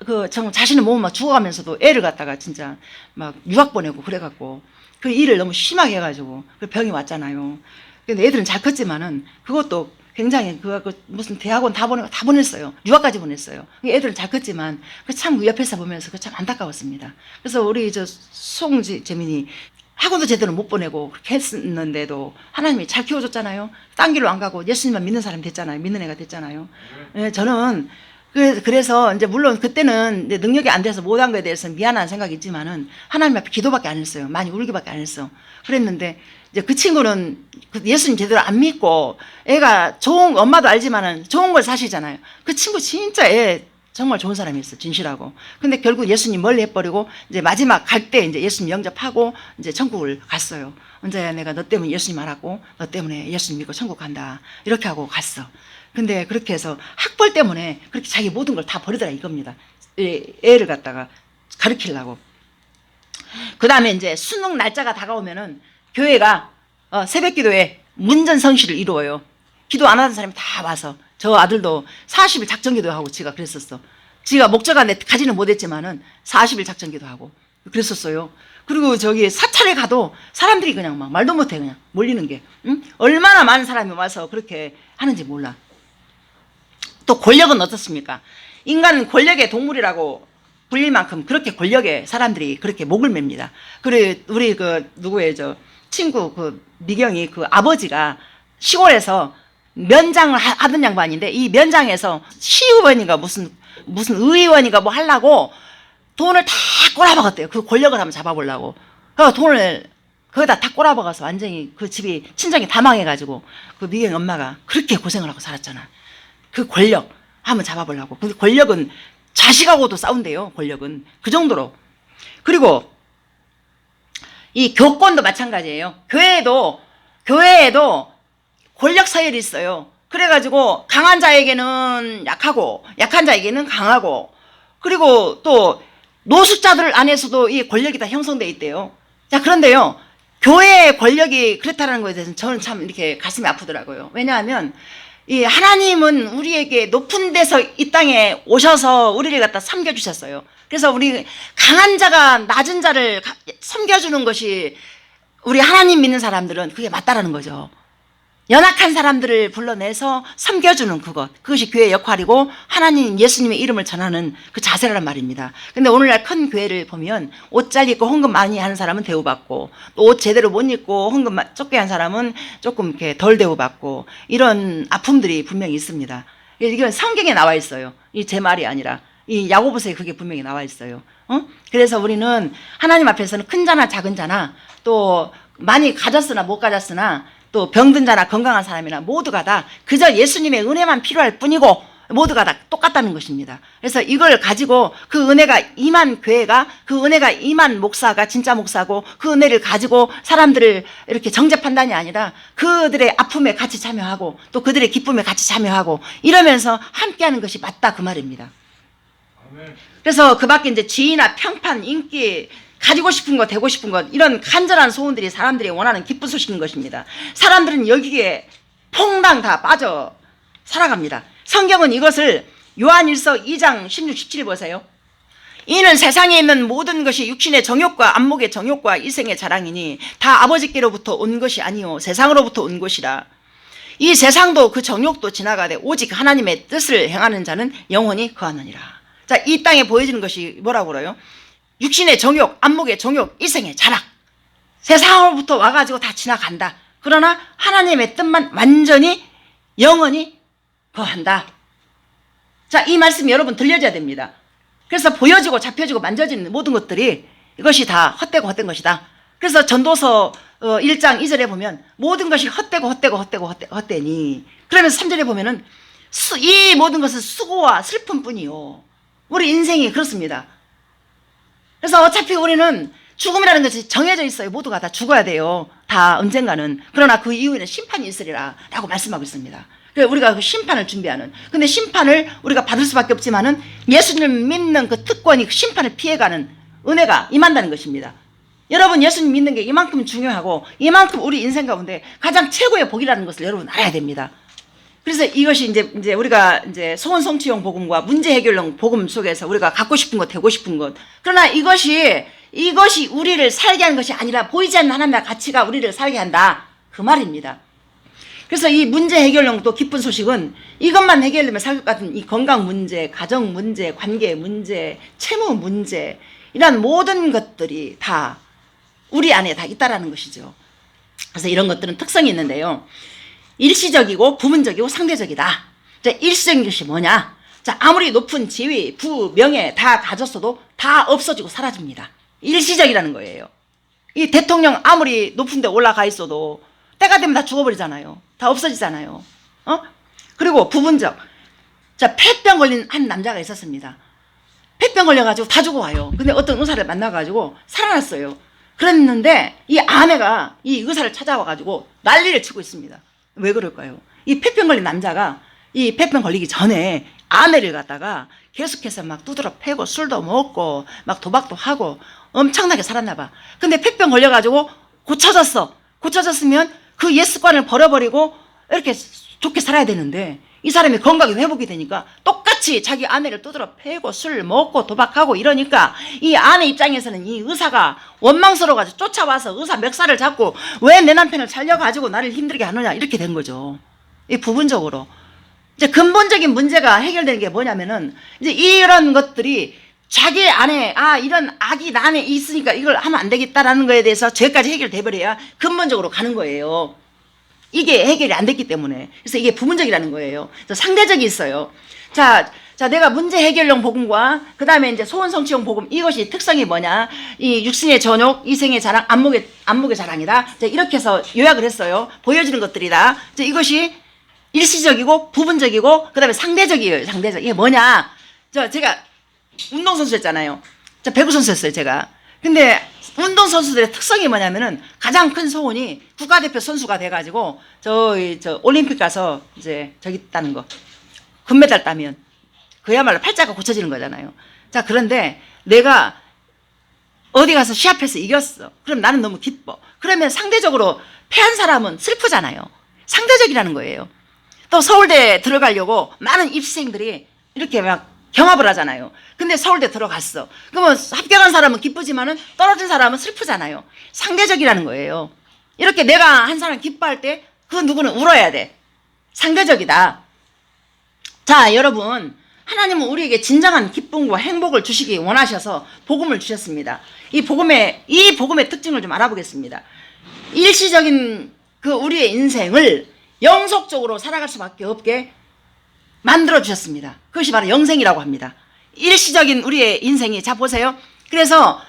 그 정말 자신의 몸을 막 죽어가면서도 애를 갖다가 진짜 막 유학 보내고 그래갖고 그 일을 너무 심하게 해가지고 그 병이 왔잖아요. 근데 애들은 잘 컸지만은 그것도 굉장히 그 무슨 대학원 다 보냈어요. 유학까지 보냈어요. 애들은 잘 컸지만 참 옆에서 보면서 참 안타까웠습니다. 그래서 우리 저 송재민이 학원도 제대로 못 보내고 그렇게 했는데도 하나님이 잘 키워줬잖아요. 딴 길로 안 가고 예수님만 믿는 사람이 됐잖아요. 믿는 애가 됐잖아요. 예, 저는 그래서 이제 물론 그때는 능력이 안 돼서 못한 거에 대해서 미안한 생각이 있지만은 하나님 앞에 기도밖에 안 했어요. 많이 울기밖에 안 했어. 그랬는데 이제 그 친구는 예수님 제대로 안 믿고 애가 좋은 엄마도 알지만은 좋은 걸 사시잖아요. 그 친구 진짜 애 정말 좋은 사람이었어. 진실하고. 근데 결국 예수님 멀리 해버리고 이제 마지막 갈 때 이제 예수님 영접하고 이제 천국을 갔어요. 언제야 내가 너 때문에 예수님 알았고 너 때문에 예수님 믿고 천국 간다. 이렇게 하고 갔어. 근데 그렇게 해서 학벌 때문에 그렇게 자기 모든 걸 다 버리더라 이겁니다. 애를 갖다가 가르치려고. 그 다음에 이제 수능 날짜가 다가오면은 교회가 새벽 기도에 문전성시를 이루어요. 기도 안 하던 사람이 다 와서. 저 아들도 40일 작전기도 하고 지가 그랬었어. 지가 목적안에 가지는 못했지만은 40일 작전기도 하고 그랬었어요. 그리고 저기 사찰에 가도 사람들이 그냥 막 말도 못해 그냥 몰리는 게 응? 얼마나 많은 사람이 와서 그렇게 하는지 몰라. 또 권력은 어떻습니까? 인간은 권력의 동물이라고 불릴 만큼 그렇게 권력에 사람들이 그렇게 목을 맵니다. 그래 우리 그 누구의 저 친구 그 미경이 그 아버지가 시골에서 면장을 하던 양반인데 이 면장에서 시의원인가 무슨 의원인가 뭐 하려고 돈을 다 꼬라박았대요. 그 권력을 한번 잡아보려고. 그 돈을 거기다 다 꼬라박아서 완전히 그 집이 친정이 다 망해가지고 그 미경 엄마가 그렇게 고생을 하고 살았잖아. 그 권력 한번 잡아보려고. 근데 권력은 자식하고도 싸운대요. 권력은 그 정도로. 그리고 이 교권도 마찬가지예요. 교회에도 권력 서열이 있어요. 그래가지고 강한 자에게는 약하고 약한 자에게는 강하고 그리고 또 노숙자들 안에서도 이 권력이 다 형성돼 있대요. 자 그런데요. 교회의 권력이 그렇다는 것에 대해서는 저는 참 이렇게 가슴이 아프더라고요. 왜냐하면 이 하나님은 우리에게 높은 데서 이 땅에 오셔서 우리를 갖다 섬겨주셨어요. 그래서 우리 강한 자가 낮은 자를 섬겨주는 것이 우리 하나님 믿는 사람들은 그게 맞다라는 거죠. 연약한 사람들을 불러내서 섬겨주는 그것이 교회의 역할이고 하나님 예수님의 이름을 전하는 그 자세란 말입니다. 근데 오늘날 큰 교회를 보면 옷 잘 입고 헌금 많이 하는 사람은 대우받고 또 옷 제대로 못 입고 헌금 적게 한 사람은 조금 이렇게 덜 대우받고 이런 아픔들이 분명히 있습니다. 이건 성경에 나와 있어요. 이 제 말이 아니라 이 야고보서에 그게 분명히 나와 있어요. 그래서 우리는 하나님 앞에서는 큰 자나 작은 자나 또 많이 가졌으나 못 가졌으나 또 병든 자나 건강한 사람이나 모두가 다 그저 예수님의 은혜만 필요할 뿐이고 모두가 다 똑같다는 것입니다. 그래서 이걸 가지고 그 은혜가 임한 교회가 그 은혜가 임한 목사가 진짜 목사고 그 은혜를 가지고 사람들을 이렇게 정죄 판단이 아니라 그들의 아픔에 같이 참여하고 또 그들의 기쁨에 같이 참여하고 이러면서 함께하는 것이 맞다 그 말입니다. 그래서 그 밖에 이제 지위나 평판, 인기 가지고 싶은 것, 되고 싶은 것 이런 간절한 소원들이 사람들이 원하는 기쁜 소식인 것입니다. 사람들은 여기에 퐁당 다 빠져 살아갑니다. 성경은 이것을 요한일서 2장 16, 17 보세요. 이는 세상에 있는 모든 것이 육신의 정욕과 안목의 정욕과 이생의 자랑이니 다 아버지께로부터 온 것이 아니요 세상으로부터 온 것이라. 이 세상도 그 정욕도 지나가되 오직 하나님의 뜻을 행하는 자는 영원히 거하느니라. 자, 이 땅에 보여지는 것이 뭐라고 그래요? 육신의 정욕, 안목의 정욕, 이생의 자랑. 세상으로부터 와가지고 다 지나간다. 그러나 하나님의 뜻만 완전히 영원히 거한다. 자, 이 말씀이 여러분 들려져야 됩니다. 그래서 보여지고 잡혀지고 만져지는 모든 것들이 이것이 다 헛되고 헛된 것이다. 그래서 전도서 1장 2절에 보면 모든 것이 헛되니 그러면서 3절에 보면은 이 모든 것은 수고와 슬픔뿐이요. 우리 인생이 그렇습니다. 그래서 어차피 우리는 죽음이라는 것이 정해져 있어요. 모두가 다 죽어야 돼요. 다 언젠가는. 그러나 그 이후에는 심판이 있으리라 라고 말씀하고 있습니다. 그래서 우리가 그 심판을 준비하는, 근데 심판을 우리가 받을 수밖에 없지만은 예수님 믿는 그 특권이 그 심판을 피해가는 은혜가 임한다는 것입니다. 여러분, 예수님 믿는 게 이만큼 중요하고 이만큼 우리 인생 가운데 가장 최고의 복이라는 것을 여러분 알아야 됩니다. 그래서 이것이 이제 우리가 이제 소원 성취용 복음과 문제 해결용 복음 속에서 우리가 갖고 싶은 것, 되고 싶은 것. 그러나 이것이 우리를 살게 하는 것이 아니라 보이지 않는 하나님의 가치가 우리를 살게 한다. 그 말입니다. 그래서 이 문제 해결용 또 기쁜 소식은 이것만 해결되면 살 것 같은 이 건강 문제, 가정 문제, 관계 문제, 채무 문제, 이런 모든 것들이 다 우리 안에 다 있다라는 것이죠. 그래서 이런 것들은 특성이 있는데요. 일시적이고 부분적이고 상대적이다. 자, 일시적인 것이 뭐냐? 자, 아무리 높은 지위, 부, 명예 다 가졌어도 다 없어지고 사라집니다. 일시적이라는 거예요. 이 대통령 아무리 높은 데 올라가 있어도 때가 되면 다 죽어버리잖아요. 다 없어지잖아요. 그리고 부분적. 자, 폐병 걸린 한 남자가 있었습니다. 폐병 걸려가지고 다 죽어와요. 근데 어떤 의사를 만나가지고 살아났어요. 그랬는데 이 아내가 이 의사를 찾아와가지고 난리를 치고 있습니다. 왜 그럴까요? 이 폐병 걸린 남자가 이 폐병 걸리기 전에 아내를 갖다가 계속해서 막 두드러 패고 술도 먹고 막 도박도 하고 엄청나게 살았나 봐. 근데 폐병 걸려가지고 고쳐졌으면 그 옛습관을 버려버리고 이렇게 좋게 살아야 되는데 이 사람이 건강이 회복이 되니까 똑같이 자기 아내를 두드러 패고 술 먹고 도박하고 이러니까 이 아내 입장에서는 이 의사가 원망스러워가지고 쫓아와서 의사 멱살을 잡고 왜 내 남편을 살려가지고 나를 힘들게 하느냐 이렇게 된 거죠. 이 부분적으로. 이제 근본적인 문제가 해결되는 게 뭐냐면은 이제 이런 것들이 자기 안에 이런 악이 나 안에 있으니까 이걸 하면 안 되겠다라는 거에 대해서 죄까지 해결돼 버려야 근본적으로 가는 거예요. 이게 해결이 안 됐기 때문에. 그래서 이게 부분적이라는 거예요. 그래서 상대적이 있어요. 자, 내가 문제 해결용 복음과 그 다음에 이제 소원 성취용 복음, 이것이 특성이 뭐냐? 이 육신의 전욕, 이생의 자랑, 안목의 자랑이다. 자, 이렇게 해서 요약을 했어요. 보여지는 것들이다. 자, 이것이 일시적이고 부분적이고 그 다음에 상대적이에요. 상대적. 이게 뭐냐? 제가 운동선수였잖아요. 배구선수였어요, 제가. 근데 운동선수들의 특성이 뭐냐면은 가장 큰 소원이 국가대표 선수가 돼가지고 저 올림픽 가서 이제 저기 따는 거. 금메달 따면 그야말로 팔자가 고쳐지는 거잖아요. 자, 그런데 내가 어디 가서 시합해서 이겼어. 그럼 나는 너무 기뻐. 그러면 상대적으로 패한 사람은 슬프잖아요. 상대적이라는 거예요. 또 서울대 들어가려고 많은 입시생들이 이렇게 막 경합을 하잖아요. 근데 서울대 들어갔어. 그러면 합격한 사람은 기쁘지만은 떨어진 사람은 슬프잖아요. 상대적이라는 거예요. 이렇게 내가 한 사람 기뻐할 때 그 누구는 울어야 돼. 상대적이다. 자, 여러분, 하나님은 우리에게 진정한 기쁨과 행복을 주시기 원하셔서 복음을 주셨습니다. 이 복음의 특징을 좀 알아보겠습니다. 일시적인 그 우리의 인생을 영속적으로 살아갈 수밖에 없게 만들어 주셨습니다. 그것이 바로 영생이라고 합니다. 일시적인 우리의 인생이, 자 보세요. 그래서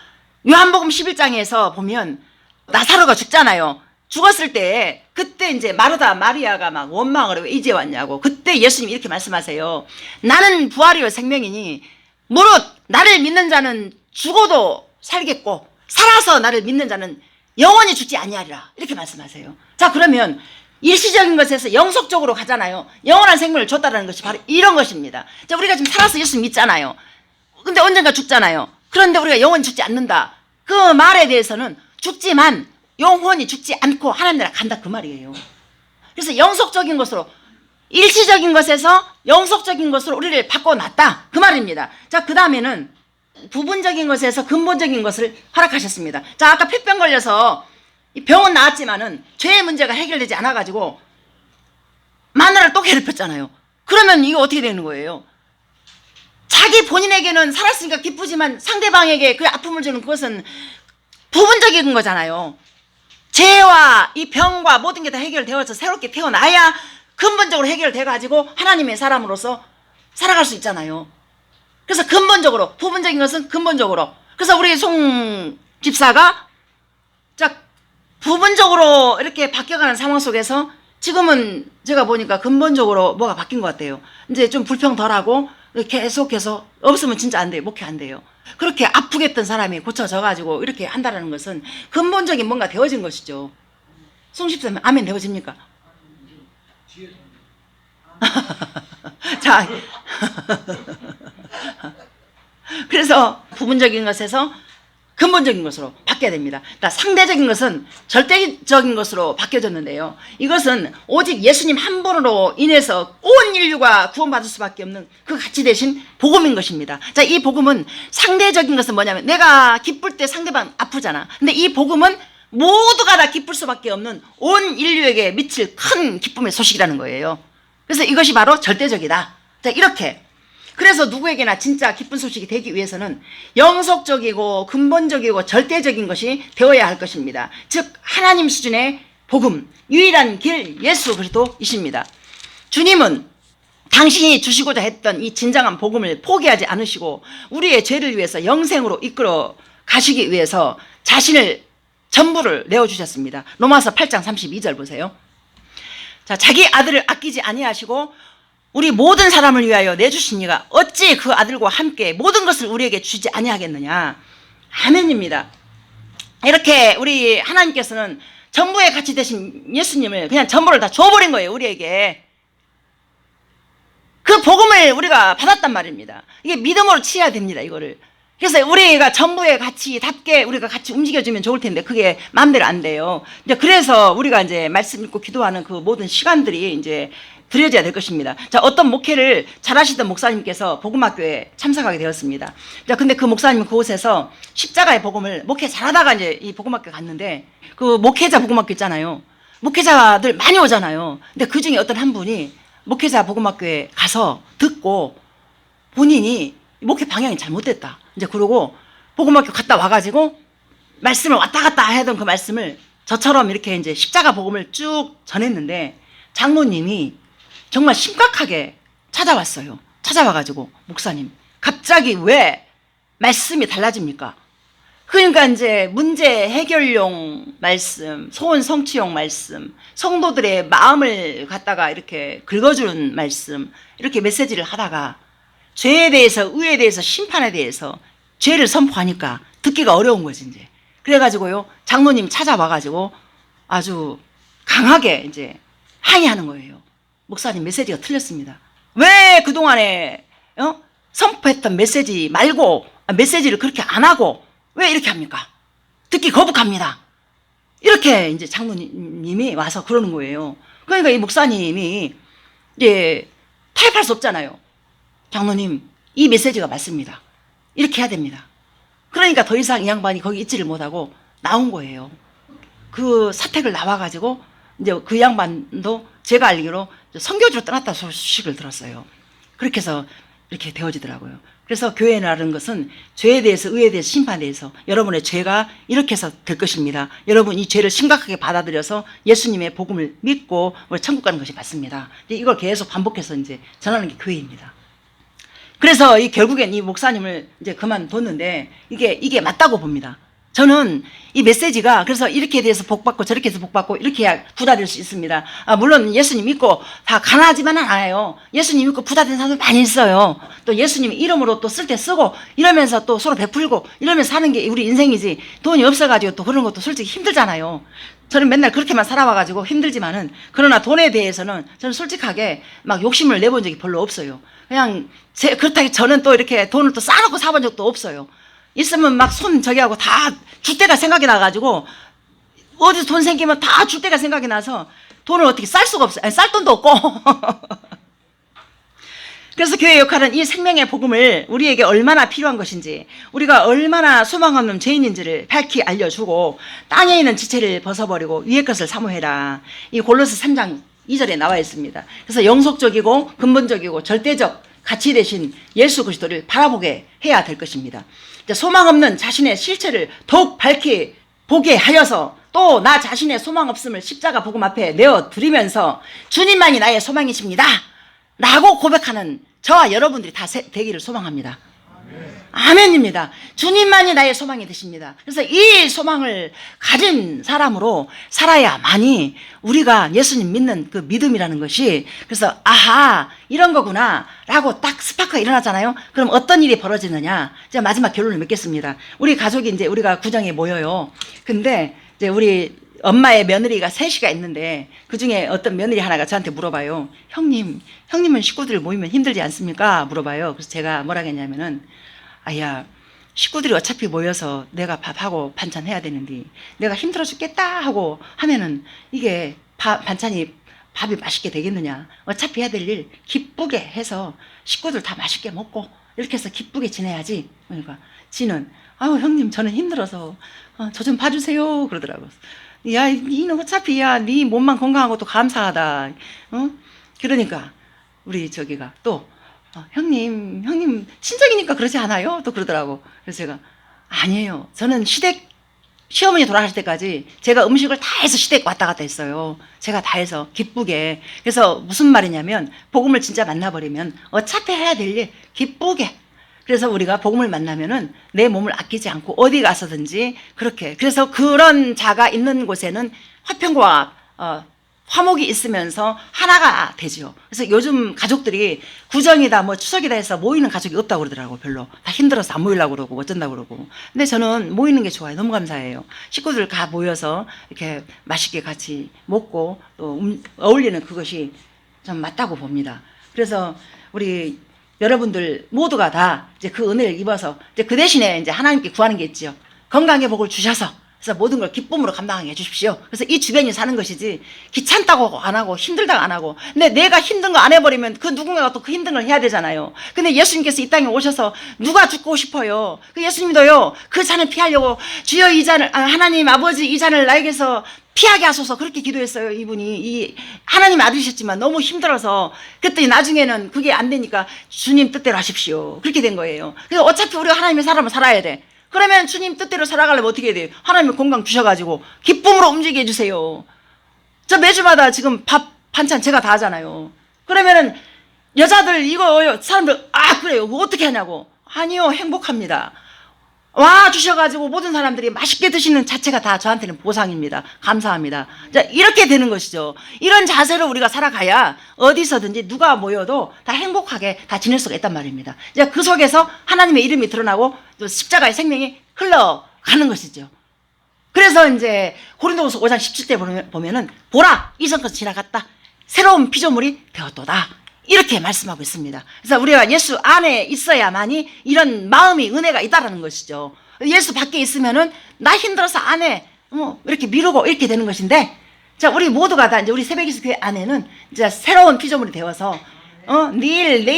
요한복음 11장에서 보면 나사로가 죽잖아요. 죽었을 때 그때 이제 마르다 마리아가 막 원망을 왜 이제 왔냐고. 그때 예수님이 이렇게 말씀하세요. 나는 부활이요 생명이니 무릇 나를 믿는 자는 죽어도 살겠고 살아서 나를 믿는 자는 영원히 죽지 아니하리라. 이렇게 말씀하세요. 자, 그러면 일시적인 것에서 영속적으로 가잖아요. 영원한 생명을 줬다는 것이 바로 이런 것입니다. 자, 우리가 지금 살아서 예수 믿잖아요. 근데 언젠가 죽잖아요. 그런데 우리가 영원히 죽지 않는다. 그 말에 대해서는 죽지만 영원히 죽지 않고 하나님 나라 간다 그 말이에요. 그래서 영속적인 것으로, 일시적인 것에서 영속적인 것으로 우리를 바꿔놨다 그 말입니다. 자, 그 다음에는 부분적인 것에서 근본적인 것을 허락하셨습니다. 자, 아까 폐병 걸려서 병원 나왔지만은 죄의 문제가 해결되지 않아가지고 마누라를 또 괴롭혔잖아요. 그러면 이게 어떻게 되는 거예요? 자기 본인에게는 살았으니까 기쁘지만 상대방에게 그 아픔을 주는 그것은 부분적인 거잖아요. 죄와 이 병과 모든 게 다 해결되어서 새롭게 태어나야 근본적으로 해결돼가지고 하나님의 사람으로서 살아갈 수 있잖아요. 그래서 근본적으로, 부분적인 것은 근본적으로. 그래서 우리 송 집사가 부분적으로 이렇게 바뀌어가는 상황 속에서 지금은 제가 보니까 근본적으로 뭐가 바뀐 것 같아요. 이제 좀 불평 덜하고 계속해서 없으면 진짜 안 돼요. 목회 안 돼요. 그렇게 아프게 했던 사람이 고쳐져가지고 이렇게 한다는 것은 근본적인 뭔가 되어진 것이죠. 송십사님 아멘 되어집니까? 자, 그래서 부분적인 것에서 근본적인 것으로 바뀌어야 됩니다. 그러니까 상대적인 것은 절대적인 것으로 바뀌어졌는데요. 이것은 오직 예수님 한 분으로 인해서 온 인류가 구원받을 수밖에 없는 그 가치 대신 복음인 것입니다. 자, 이 복음은 상대적인 것은 뭐냐면 내가 기쁠 때 상대방 아프잖아. 근데 이 복음은 모두가 다 기쁠 수밖에 없는 온 인류에게 미칠 큰 기쁨의 소식이라는 거예요. 그래서 이것이 바로 절대적이다. 자, 이렇게. 그래서 누구에게나 진짜 기쁜 소식이 되기 위해서는 영속적이고 근본적이고 절대적인 것이 되어야 할 것입니다. 즉 하나님 수준의 복음, 유일한 길 예수 그리스도이십니다. 주님은 당신이 주시고자 했던 이 진정한 복음을 포기하지 않으시고 우리의 죄를 위해서 영생으로 이끌어 가시기 위해서 자신을 전부를 내어주셨습니다. 로마서 8장 32절 보세요. 자, 자기 아들을 아끼지 아니하시고 우리 모든 사람을 위하여 내주신 이가 어찌 그 아들과 함께 모든 것을 우리에게 주지 아니하겠느냐. 아멘입니다. 이렇게 우리 하나님께서는 전부의 가치 되신 예수님을 그냥 전부를 다 줘버린 거예요. 우리에게. 그 복음을 우리가 받았단 말입니다. 이게 믿음으로 치러야 됩니다. 이거를. 그래서 우리가 전부의 가치답게 우리가 같이 움직여주면 좋을 텐데 그게 마음대로 안 돼요. 이제 그래서 우리가 이제 말씀 읽고 기도하는 그 모든 시간들이 이제 드려져야 될 것입니다. 자, 어떤 목회를 잘하시던 목사님께서 복음학교에 참석하게 되었습니다. 자, 근데 그 목사님은 그곳에서 십자가의 복음을 목회 잘하다가 이제 이 복음학교 갔는데 그 목회자 복음학교 있잖아요. 목회자들 많이 오잖아요. 근데 그 중에 어떤 한 분이 목회자 복음학교에 가서 듣고 본인이 목회 방향이 잘못됐다. 이제 그러고 복음학교 갔다 와가지고 말씀을 왔다 갔다 하던 그 말씀을 저처럼 이렇게 이제 십자가 복음을 쭉 전했는데 장로님이 정말 심각하게 찾아왔어요. 찾아와가지고 목사님 갑자기 왜 말씀이 달라집니까? 그러니까 이제 문제 해결용 말씀, 소원 성취용 말씀, 성도들의 마음을 갖다가 이렇게 긁어주는 말씀 이렇게 메시지를 하다가 죄에 대해서 의에 대해서 심판에 대해서 죄를 선포하니까 듣기가 어려운 거지 이제. 그래가지고요 장로님 찾아와가지고 아주 강하게 이제 항의하는 거예요. 목사님 메시지가 틀렸습니다. 왜 그동안에 선포했던 메시지 말고 메시지를 그렇게 안 하고 왜 이렇게 합니까? 듣기 거북합니다. 이렇게 이제 장로님이 와서 그러는 거예요. 그러니까 이 목사님이 이제 타협할 수 없잖아요. 장로님 이 메시지가 맞습니다. 이렇게 해야 됩니다. 그러니까 더 이상 이 양반이 거기 있지를 못하고 나온 거예요. 그 사택을 나와가지고 이제 그 양반도 제가 알기로 선교지로 떠났다 소식을 들었어요. 그렇게 해서 이렇게 되어지더라고요. 그래서 교회라는 것은 죄에 대해서 의에 대해서 심판에 대해서 여러분의 죄가 이렇게 해서 될 것입니다. 여러분 이 죄를 심각하게 받아들여서 예수님의 복음을 믿고 우리 천국 가는 것이 맞습니다. 이걸 계속 반복해서 이제 전하는 게 교회입니다. 그래서 결국엔 이 목사님을 이제 그만뒀는데 이게 맞다고 봅니다. 저는 이 메시지가 그래서 이렇게 대해서 복받고 저렇게 해서 복받고 이렇게 해야 부자 될 수 있습니다. 물론 예수님 믿고 다 가난하지만은 않아요. 예수님 믿고 부자 된 사람들 많이 있어요. 또 예수님 이름으로 또 쓸 때 쓰고 이러면서 또 서로 베풀고 이러면서 사는 게 우리 인생이지 돈이 없어가지고 또 그런 것도 솔직히 힘들잖아요. 저는 맨날 그렇게만 살아와가지고 힘들지만은 그러나 돈에 대해서는 저는 솔직하게 막 욕심을 내본 적이 별로 없어요. 그냥 그렇다고 저는 또 이렇게 돈을 또 쌓아놓고 사본 적도 없어요. 있으면 막 손 저기 하고 다 줄 때가 생각이 나가지고 어디서 돈 생기면 다 줄 때가 생각이 나서 돈을 어떻게 쌀 수가 없어요. 아니, 쌀 돈도 없고. 그래서 교회의 역할은 이 생명의 복음을 우리에게 얼마나 필요한 것인지 우리가 얼마나 소망 없는 죄인인지를 밝히 알려주고 땅에 있는 지체를 벗어버리고 위의 것을 사모해라. 이 골로새 3장 2절에 나와 있습니다. 그래서 영속적이고 근본적이고 절대적 가치 대신 예수 그리스도를 바라보게 해야 될 것입니다. 소망 없는 자신의 실체를 더욱 밝히 보게 하여서 또 나 자신의 소망 없음을 십자가 복음 앞에 내어드리면서 주님만이 나의 소망이십니다 라고 고백하는 저와 여러분들이 다 되기를 소망합니다. 아멘입니다. 주님만이 나의 소망이 되십니다. 그래서 이 소망을 가진 사람으로 살아야만이 우리가 예수님 믿는 그 믿음이라는 것이, 그래서 아하 이런 거구나 라고 딱 스파크가 일어나잖아요. 그럼 어떤 일이 벌어지느냐, 제가 마지막 결론을 맺겠습니다. 우리 가족이 이제 우리가 구정에 모여요. 근데 이제 우리 엄마의 며느리가 셋이가 있는데 그중에 어떤 며느리 하나가 저한테 물어봐요. 형님은 식구들 모이면 힘들지 않습니까? 물어봐요. 그래서 제가 뭐라 했냐면은, 아야, 식구들이 어차피 모여서 내가 밥하고 반찬 해야 되는데 내가 힘들어 죽겠다 하고 하면은 이게 밥이 맛있게 되겠느냐. 어차피 해야 될 일 기쁘게 해서 식구들 다 맛있게 먹고 이렇게 해서 기쁘게 지내야지. 그러니까 지는, 아유 형님 저는 힘들어서 저 좀 봐주세요 그러더라고요. 야, 니는 어차피 네 몸만 건강한 것도 감사하다. 그러니까 우리 저기가 또 형님 친정이니까 그러지 않아요? 또 그러더라고. 그래서 제가 아니에요. 저는 시어머니 돌아가실 때까지 제가 음식을 다 해서 시댁 왔다 갔다 했어요. 제가 다 해서 기쁘게. 그래서 무슨 말이냐면 복음을 진짜 만나버리면 어차피 해야 될 일 기쁘게. 그래서 우리가 복음을 만나면은 내 몸을 아끼지 않고 어디 가서든지 그렇게. 그래서 그런 자가 있는 곳에는 화평과 화목이 있으면서 하나가 되죠. 그래서 요즘 가족들이 구정이다 뭐 추석이다 해서 모이는 가족이 없다고 그러더라고. 별로 다 힘들어서 안 모이려고 그러고 어쩐다고 그러고. 근데 저는 모이는 게 좋아요. 너무 감사해요. 식구들 다 모여서 이렇게 맛있게 같이 먹고 또 어울리는 그것이 좀 맞다고 봅니다. 그래서 우리 여러분들 모두가 다 이제 그 은혜를 입어서 이제 그 대신에 이제 하나님께 구하는 게 있지요. 건강의 복을 주셔서 그래서 모든 걸 기쁨으로 감당하게 해주십시오. 그래서 이 주변이 사는 것이지 귀찮다고 안 하고 힘들다고 안 하고. 근데 내가 힘든 거 안 해버리면 그 누군가가 또 그 힘든 걸 해야 되잖아요. 근데 예수님께서 이 땅에 오셔서 누가 죽고 싶어요? 그 예수님도요 그 잔을 피하려고 주여 이 잔을 하나님 아버지 이 잔을 나에게서 피하게 하소서 그렇게 기도했어요. 이분이 이 하나님 아들이셨지만 너무 힘들어서. 그랬더니 나중에는 그게 안 되니까 주님 뜻대로 하십시오 그렇게 된 거예요. 그래서 어차피 우리가 하나님의 사람을 살아야 돼. 그러면 주님 뜻대로 살아가려면 어떻게 해야 돼요? 하나님의 건강 주셔가지고 기쁨으로 움직이게 해주세요. 저 매주마다 지금 밥 반찬 제가 다 하잖아요. 그러면은 여자들 이거 사람들 그래요 뭐 어떻게 하냐고. 아니요 행복합니다. 와 주셔가지고 모든 사람들이 맛있게 드시는 자체가 다 저한테는 보상입니다. 감사합니다. 자, 이렇게 되는 것이죠. 이런 자세로 우리가 살아가야 어디서든지 누가 모여도 다 행복하게 다 지낼 수가 있단 말입니다. 이제 그 속에서 하나님의 이름이 드러나고 또 십자가의 생명이 흘러가는 것이죠. 그래서 이제 고린도후서 5장 17절 보면은 보라 이전 것은 지나갔다 새로운 피조물이 되었도다 이렇게 말씀하고 있습니다. 그래서 우리가 예수 안에 있어야만이 이런 마음이 은혜가 있다라는 것이죠. 예수 밖에 있으면은 나 힘들어서 안에 이렇게 미루고 이렇게 되는 것인데, 자 우리 모두가 다 이제 우리 새벽기도 교회 안에는 이제 새로운 피조물이 되어서 내일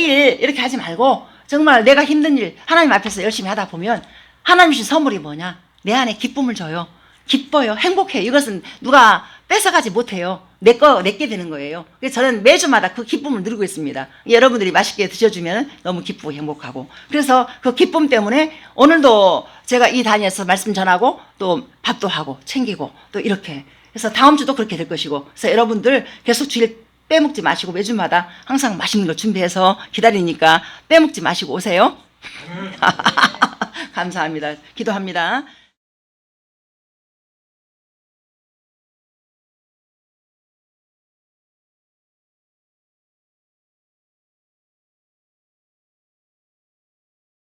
이렇게 하지 말고 정말 내가 힘든 일 하나님 앞에서 열심히 하다 보면 하나님 주신 선물이 뭐냐? 내 안에 기쁨을 줘요. 기뻐요. 행복해요. 이것은 누가 뺏어가지 못해요. 내게 되는 거예요. 그래서 저는 매주마다 그 기쁨을 누리고 있습니다. 여러분들이 맛있게 드셔주면 너무 기쁘고 행복하고. 그래서 그 기쁨 때문에 오늘도 제가 이 단위에서 말씀 전하고 또 밥도 하고 챙기고 또 이렇게. 그래서 다음 주도 그렇게 될 것이고. 그래서 여러분들 계속 주일 빼먹지 마시고 매주마다 항상 맛있는 걸 준비해서 기다리니까 빼먹지 마시고 오세요. 감사합니다. 기도합니다.